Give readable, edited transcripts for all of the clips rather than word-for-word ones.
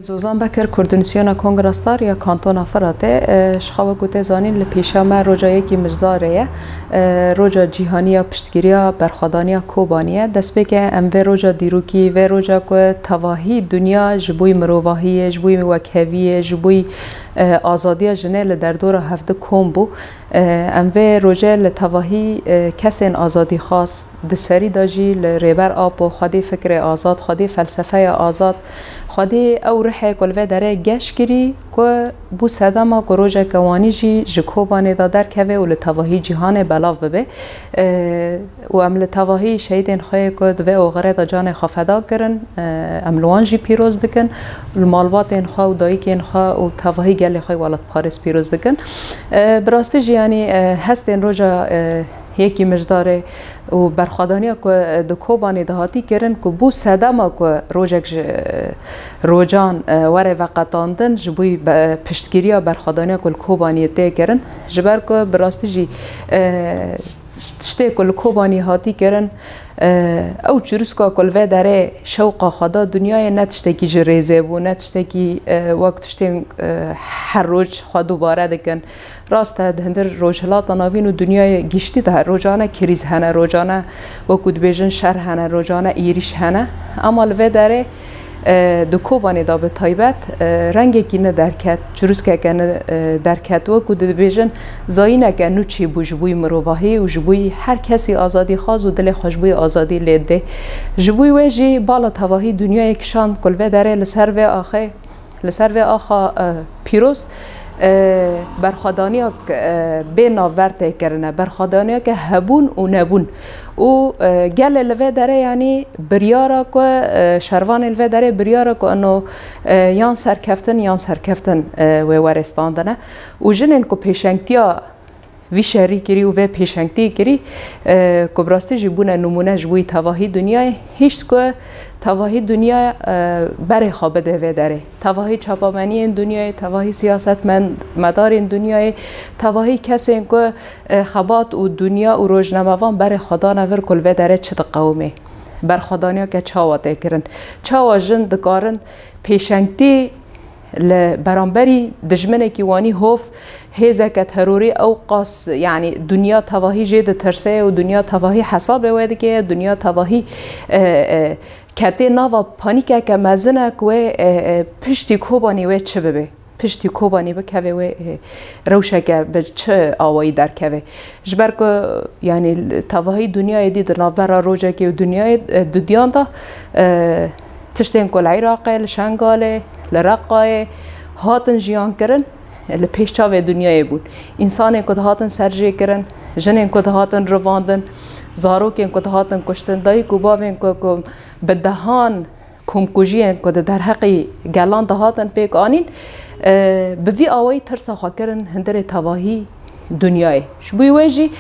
زوزان بکر کردنسیون کنگرستار یا کانتون فراته شخواه گوته زانین لپیشا ما روجا یکی مجداره روجا جیهانی پشتگیری برخوادانی کوبانیه دست بکه ام و روجا دیروکی و روجا که تواهی دنیا جبوی مروواهی جبوی وکهوی جبوی آزادی جنه در دور هفته کم بو ام و روجا لتواهی کسین آزادی خاص دسری داجی لریبر آب و خودی فکر آزاد خودی فلسفه آزاد خودی او رحه کلوه داره گش کری که بو صدما که روژه کوانی جی جکوبانه دادر که و لتواهی جهان بلاو ببه و ام لتواهی شهیدین خواه که دوه او غره دا جان خافدا کرن ام لوان جی پیروز دکن المالوات این خواه و دایک این خواه و تواهی گل خواه والد پارس پیروز دکن براستی جی یعنی هستین روژه یکی مجداره و برخوادانی که دکوبانی دهاتی کردن که بو صدما که روجان وره وقتاندن جبوی پشتگیری برخوادانی که کوبانی تی کردن جبر که براستی جی تشتی که کوبانی هاتی کردن او چروس که کلوه داره شوق خدا دنیای نتشتی که جریزه بو نتشتی که وقت تشتی هر روز خود دوباره دکن راست هندر روجهلات ناوین و دنیای گشتی ده روجانه کریز هنه روجانه وکود بیجن شر هنه روجانه ایریش هنه اما لوه داره دکوبانی دا به تایبت رنگی که نه درکت چروس که کنه درکت و کود بیجن زاینه که نو چی بو جبوی مروواهی و جبوی هر کسی آزادی خواست و دل خوشبوی آزادی لیده جبوی وجی بالا تواهی دنیای کشان کلوه داره لسر و آخا پیروز برخوادانی به ناورته کرنه برخوادانی که هبون و نبون و گل الوه داره یعنی بریارا که شروان الوه داره بریارا که انو یان سرکفتن و ورستاندنه و جنین که پیشنگتیا وی شهری کری و پیشنگتی کری که براستی جبونه نمونه جبوی تواهی دنیای هیچ که تواهی دنیا بره خواب ده داره تواهی چاپامنی این دنیای تواهی سیاست مدار این دنیای تواهی کسی که خبات و دنیا و روزنامه‌وان بره خدا نور کل داره چه قومه بر خدانیا که چاواته کرن چاوا جن دکارن پیشنگتی برانبری دجمنه کی وانی هوف هزا که تروری او قاس یعنی دنیا تواهی جد ترسه و دنیا تواهی حساب وید که دنیا تواهی کته ناوا پانیکه که مزنه که پشتی کوبانی و چه ببه پشتی کوبانی بکوه و روشه که به چه آوایی در کوه جبر که یعنی تواهی دنیای دید نابرا روشه که دنیای دودیان دا تشتین کل عراقه لشنگاله لرقای هاتن جیان کرن لپیش چاوه دنیای بود انسان که هاتن سرجی کرن جنین که هاتن رواندن زاروکین که هاتن کشتن دایی کوباوین که بدهان کمکوژین که در حقی گلان هاتن پیک آنین به وی آوایی ترسا خواه کرن هندر تواهی دنیای شبوی ویجی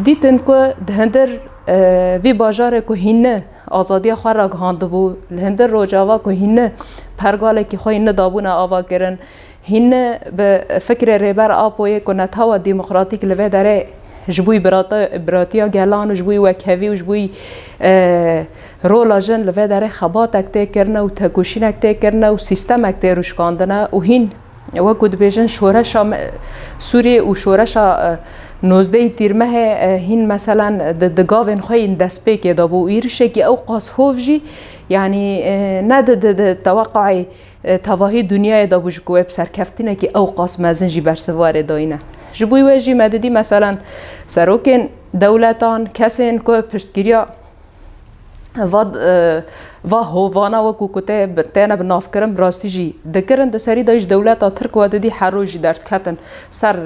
دیتن که هندر وی باجاره که هینه آزادی خواه را گهانده بو هندر روجاوا که هینه پرگاله که خواه هینه دابونه آوا کرن هینه به فکر ریبر آپویه که نتاوا دیمقراطیک لوه داره جبوی براتیا گلان و جبوی وکهوی و جبوی رولا جن لوه داره خبات اکته کرنه و تکوشین اکته کرنه و سیستم اکته روشکاندنه و هین وکود بیجن شورش سوریه و شورش 19 تیرمه هین مثلا دگاوین خواه این دست پیک دابو ایرشه که او قاس هوفجی یعنی ند توقع تواهی دنیای دابو جگوه بسرکفتینه که او قاس مزنجی برسواره داینه جبوی ویجی مددی مثلا سروکین دولتان کسین که پشتگیریا و هوانا و کوکته تنه بناف کرن براستی جی دکرن دسری دایش دولت ترک و ددی حروجی درد کتن سر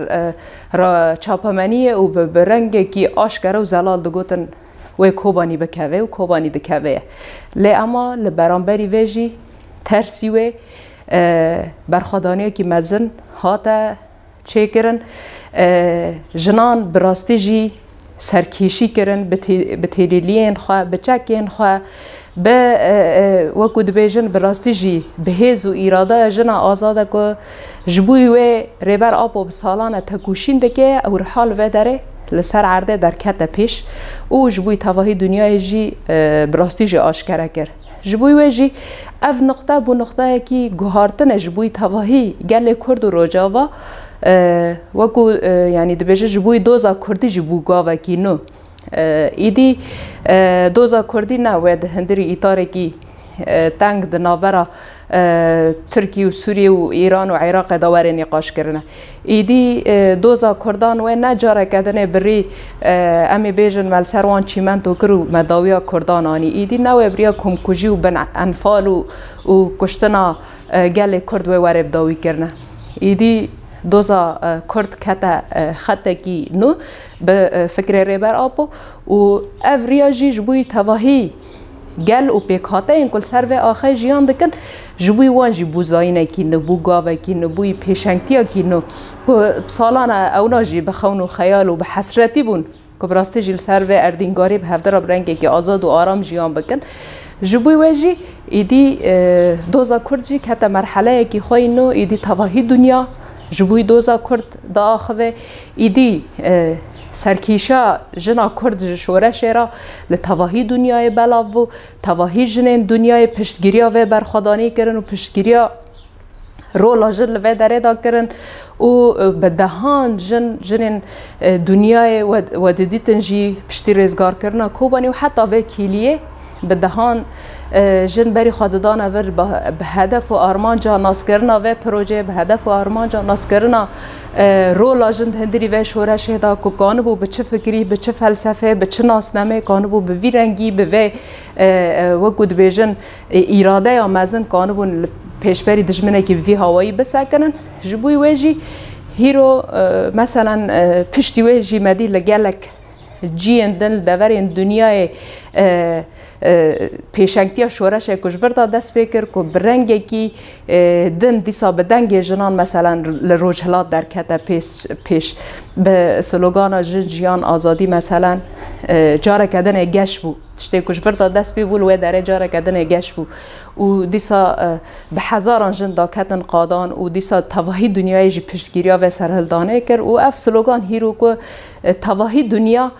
را چاپمنیه و به رنگ کی آشکار و زلال دگوتن و کوبانی بکوه و کوبانی دکوه لی اما لبرانبری ویجی ترسی و برخوادانی که مزن هاته چه کرن جنان براستی جی سرکیشی کرن به تیریلین خواه به چکین خواه به وکود بیجن براستی جی به هیز و ایراده جنا آزاده که جبوی و ریبر آب و بسالانه تکوشین دکه او رحال و داره لسر عرده در کت پیش او جبوی تواهی دنیای جی براستی جی آشکره کرد جبوی وجی اف نقطه بو نقطه کی گهارتن جبوی تواهی گل کرد و رجاوا وکو یعنی دبیجه جبوی دوزا کردی جبو گاوا کی نو ایدی دوزا کردی نه ود هندری ایتاره کی تنگ دنابرا ترکیه و سوریه و ایران و عراق دواره نقاش کرنه ایدی دوزا کردان و نجاره کدنه بری امی بیجن مل سروان چیمن تو کرو مداویا کردان آنی ایدی نوه بریا کمکوژی و بن انفال و کشتنا گل کرد و ورب داوی کرنه ایدی دوزا کرد کتا خطه کی نو به فکر ریبر آبو و افریا جی جبوی تواهی گل و پیکاته این کل سر و آخه جیان دکن جبوی وان جی بوزاینه کی نبو گاوه کی نبوی پیشنگتیا کی نو سالانه اونا جی بخون و خیال و بحسرتی بون که براسته جیل سر و اردینگاری به هفته را برنگه که آزاد و آرام جیان بکن جبوی وجی ایدی دوزا کرد جی که تا مرحله کی خواه نو ایدی تواهی دنیا جبوی دوزا کرد دا آخوه ایدی سرکیشا جنا کرد شورش را لتواهی دنیای بلاو و تواهی جنین دنیای پشتگیریا و برخوادانی کرن و پشتگیریا رولا جن لوی داره دا کرن و بدهان جنین دنیای و دیدن جی پشتی رزگار کرنا کوبانی و حتی و کلیه بدهان جن بری خوددان ور به هدف و آرمان جا ناس کرنا و پروژه به هدف و آرمان جا ناس کرنا رولا جن هندری و شورش دا کو کانبو به چه فکری به چه فلسفه به چه ناسنامه کانبو به ویرنگی به و گود بیژن اراده یا مزن کانبو پیشبری دشمنه که وی هوایی بسکنن جبوی وجی هیرو مثلا پشتی وجی مدی لگلک جین دل دورین دنیای پیشنگتیا شورش کشوردا دست بکر که برنگه کی دن دیسا به دنگ جنان مثلا لروجهلات در کتا پیش به سلوگان جیان آزادی مثلا جاره کدن گش بو تشتی کشوردا دست بیبول و داره جاره کدن گش بو و دیسا به هزاران جن دا کتن قادان و دیسا تواهی دنیای جی پشتگیریا و سرهلدانه کر و اف سلوگان هیرو که تواهی دنیا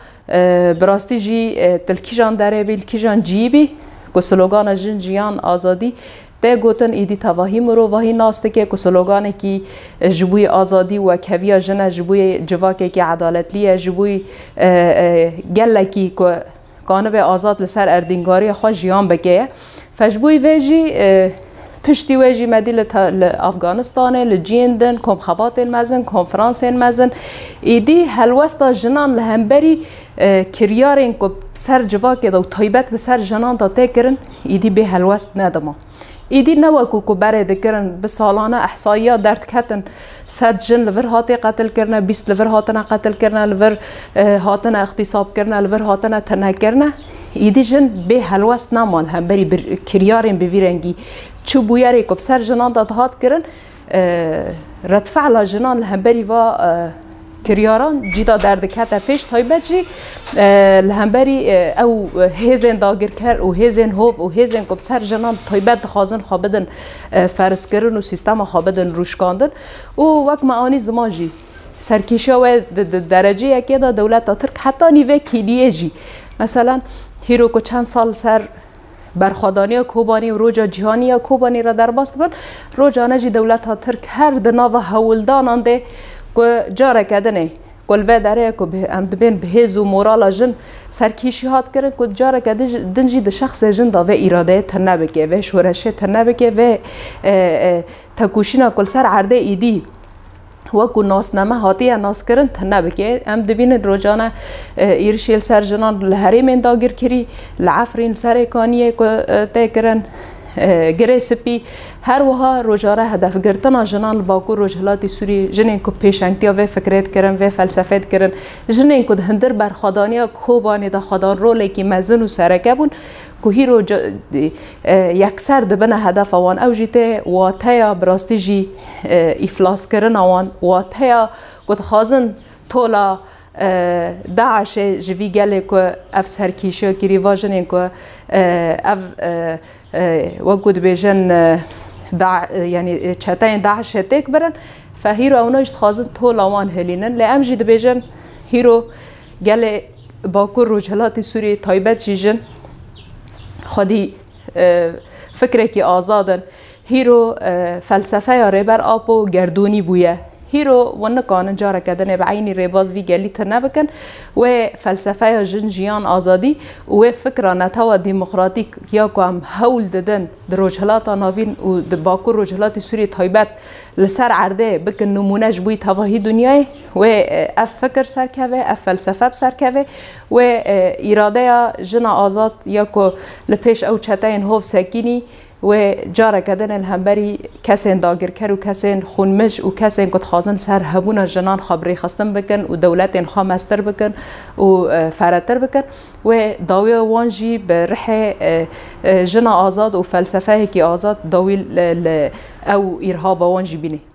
براستی جی تلکیجان داره بیل کیجان جیبی که سلوگان جن جیان آزادی ده گوتن ایدی تواهی مرو واهی ناسته که سلوگانه کی جبوی آزادی و کویا جن جبوی جواکه کی عدالتلیه جبوی گله کی که کانه به آزاد لسر اردینگاری خواه جیان بگه فجبوی ویجی پشتی ویجی مدی لافغانستان لجیندن کم خبات المزن کنفرانس المزن ایدی هلوستا جنان لهمبری کریارین که سر جواکه دو طیبت به سر جنان دا تکرن ایدی به هلوست ندما ایدی نوکو که بره دکرن به سالانه احصاییات درد کتن 100 جن لور هاتی قتل کرنه 20 لور هاتنه قتل کرنه لور هاتنه اغتصاب کرنه لور هاتنه تنه کرنه ایدی جن به هلوست نمال هم بری کریارین بویرنگی چو بویاری که بسر جنان داد هات کرن ردفعلا جنان لهمبری و کریاران جیدا دردکت پیش تایبت جی لهمبری او هیزن داگر کر و هیزن هوف و هیزن که بسر جنان تایبت خازن خوابدن فرس کرن و سیستم خوابدن روشکاندن و وقت معانی زمان جی سرکیشه و درجه یکی دا دولت ترک حتی نیوه کلیه جی مثلا هیرو که چند سال سر برخوادانی کوبانی و روجا جهانی کوبانی را در باست بن روجا نجی دولت ها ترک هر دنا و هولدان آنده که جاره کدنه کلوه داره که ام دبین بهز و مورال جن سرکیشی هات کرن که جاره کدن جی ده شخص جن دا و اراده تنه بکه و شورشه تنه بکه و تکوشینا کل سر عرده ایدی وکو ناسنامه هاتیه ناس کرن تنه بکه ام دبین روجانه ایرشیل سر جنان لحریم داگر کری لعفرین سر کانیه که ته کرن گره سپی هر وها روجاره هدف گرتنا جنان باکو روجهلاتی سوری جنین که پیشنگتیا و فکرت کرن و فلسفت کرن جنین که هندر برخوادانیا کوبانی دا خدان رولی که مزن و سرکه بون که هیرو یکسر دبنه هدف آوان او جیته واتیا براستی جی افلاس کرن آوان واتیا که خازن تولا داعش جوی گله که اف سرکیشه کری واجنین که اف وقود بیجن یعنی چتاین داعش تک برن فهیرو اونایش خازن تو لاوان هلینن لام جد بیجن هیرو گله باکور روجهلاتی سوری تایبت جیجن خودی فکرێکی ئازادن هیرۆ فەلسەفەیە ڕێبەر ئاپ و گردونی بووە هیرۆ ونکانن جارەکەدنێ بەعینی ڕێبازوی گەلیتر نەبکەن و فەلسەفەیە ژن ژیان ئازادی و فکرە نەتەوە دیموقراتیک یاکو ئەم هەول دەدەن ڕۆژهەڵاتە ناوین و باکوور ڕۆژهەڵاتی سووری تایبەت لەسەر عەردێ بکن نمونەش بووی تەواهی دنیای و ئەف فکر سەرکەوێ ئەف فەلسەفە بسەرکەوێ و ئیرادەیە ژنە ئازاد یاکو لە پێش ئەو چەتەین هۆڤ سەکینی و جارەکەدن هەمبەری کەسێن داگیرکەر و کەسێن خونمش و کەسێن کتخوازن سەر هەبوونە ژنان خەبڕی خستن بکەن و دەولەتێن خامەستر بکەن و فەرەتر بکەن و داوی وانجی بە ڕحێ ژنە ئازاد و فەلسەفەیەکی ئازاد داوی ئەو ئیرهابە وانجی بینێ